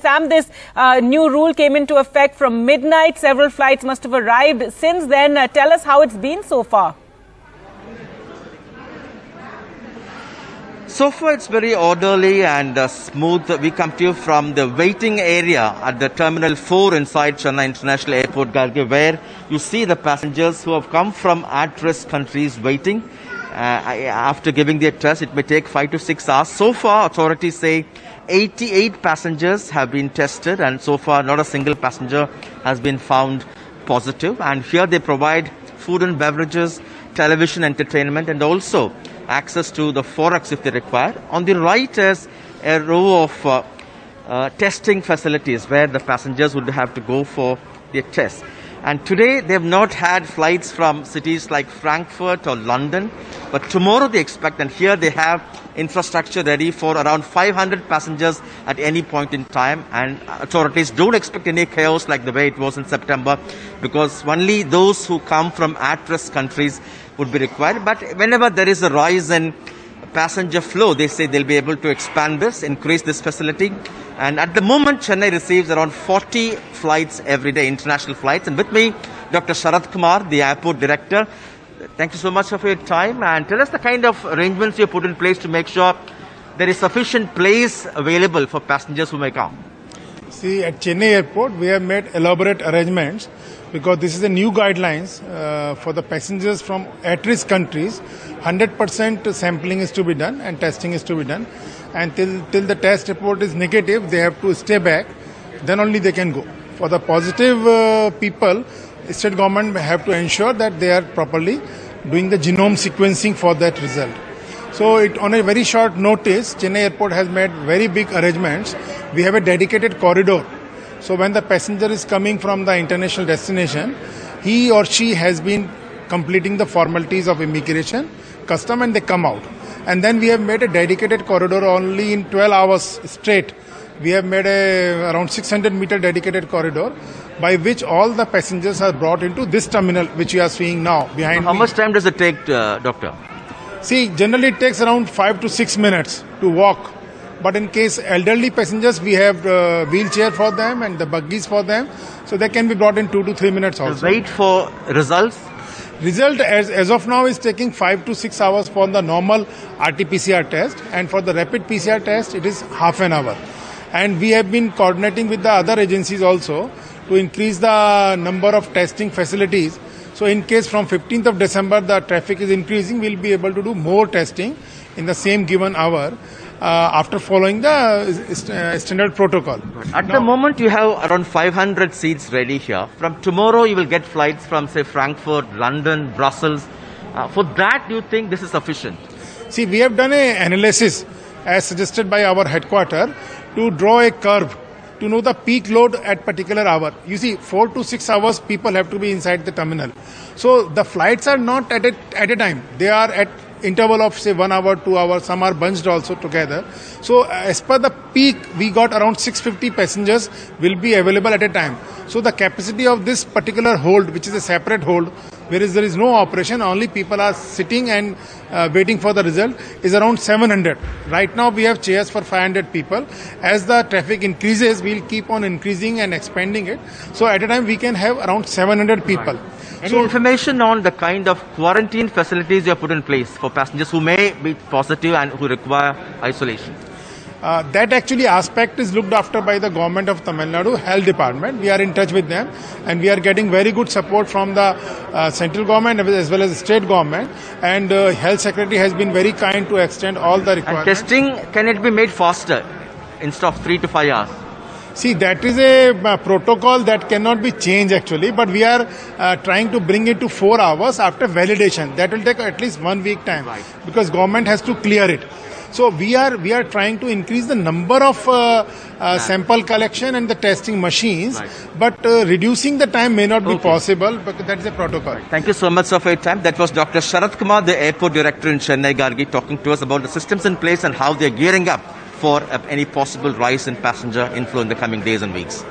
Sam, this new rule came into effect from midnight. Several flights must have arrived since then. Tell us how it's been so far. So far, it's very orderly and smooth. We come to you from the waiting area at the Terminal 4 inside Chennai International Airport, Gargi, where you see the passengers who have come from at-risk countries waiting. After giving their test, it may take 5 to 6 hours. So far, authorities say 88 passengers have been tested, and so far not a single passenger has been found positive. And here they provide food and beverages, television entertainment, and also access to the forex if they require. On the right is a row of testing facilities where the passengers would have to go for their tests. And today they have not had flights from cities like Frankfurt or London, but tomorrow they expect, and here they have infrastructure ready for around 500 passengers at any point in time. And authorities don't expect any chaos like the way it was in September, because only those who come from at-risk countries would be required. But whenever there is a rise in passenger flow, they say they'll be able to expand this, increase this facility. And at the moment, Chennai receives around 40 flights every day, international flights. And with me, Dr. Sharad Kumar, the airport director. Thank you so much for your time, and tell us the kind of arrangements you put in place to make sure there is sufficient place available for passengers who may come. See, at Chennai Airport, we have made elaborate arrangements because this is the new guidelines for the passengers from at-risk countries. 100% sampling is to be done and testing is to be done. And till the test report is negative, they have to stay back. Then only they can go. For the positive people, state government have to ensure that they are properly doing the genome sequencing for that result. So on a very short notice, Chennai Airport has made very big arrangements. We have a dedicated corridor. So when the passenger is coming from the international destination, he or she has been completing the formalities of immigration, custom, and they come out. And then we have made a dedicated corridor only in 12 hours straight. We have made around 600-meter dedicated corridor by which all the passengers are brought into this terminal, which you are seeing now behind me. How much time does it take, Doctor? See, generally it takes around 5 to 6 minutes to walk. But in case elderly passengers, we have wheelchair for them and the buggies for them. So they can be brought in 2 to 3 minutes also. Wait for results? Result as of now is taking 5 to 6 hours for the normal RT-PCR test. And for the rapid PCR test, it is half an hour. And we have been coordinating with the other agencies also to increase the number of testing facilities. So in case from 15th of December the traffic is increasing, we'll be able to do more testing in the same given hour after following the standard protocol. At the moment you have around 500 seats ready here. From tomorrow you will get flights from, say, Frankfurt, London, Brussels. For that, do you think this is sufficient? See, we have done an analysis as suggested by our headquarter to draw a curve to know the peak load at particular hour. You see, 4 to 6 hours people have to be inside the terminal. So the flights are not at a time. They are at interval of say 1 hour, 2 hours. Some are bunched also together. So as per the peak, we got around 650 passengers will be available at a time. So the capacity of this particular hold, which is a separate hold, whereas there is no operation, only people are sitting and waiting for the result, is around 700. Right now we have chairs for 500 people. As the traffic increases, we'll keep on increasing and expanding it. So at a time we can have around 700 people. Right. Any information on the kind of quarantine facilities you have put in place for passengers who may be positive and who require isolation? That actually aspect is looked after by the government of Tamil Nadu Health Department. We are in touch with them and we are getting very good support from the central government as well as the state government, and Health Secretary has been very kind to extend all the requirements. And testing, can it be made faster instead of 3 to 5 hours? See, that is a protocol that cannot be changed actually, but we are trying to bring it to 4 hours after validation. That will take at least 1 week time, right, because government has to clear it. So we are trying to increase the number of sample collection and the testing machines, right, but reducing the time may not be possible because that is a protocol. Right. Thank you so much for your time. That was Dr. Sharad Kumar, the airport director in Chennai, Gargi, talking to us about the systems in place and how they are gearing up for any possible rise in passenger inflow in the coming days and weeks.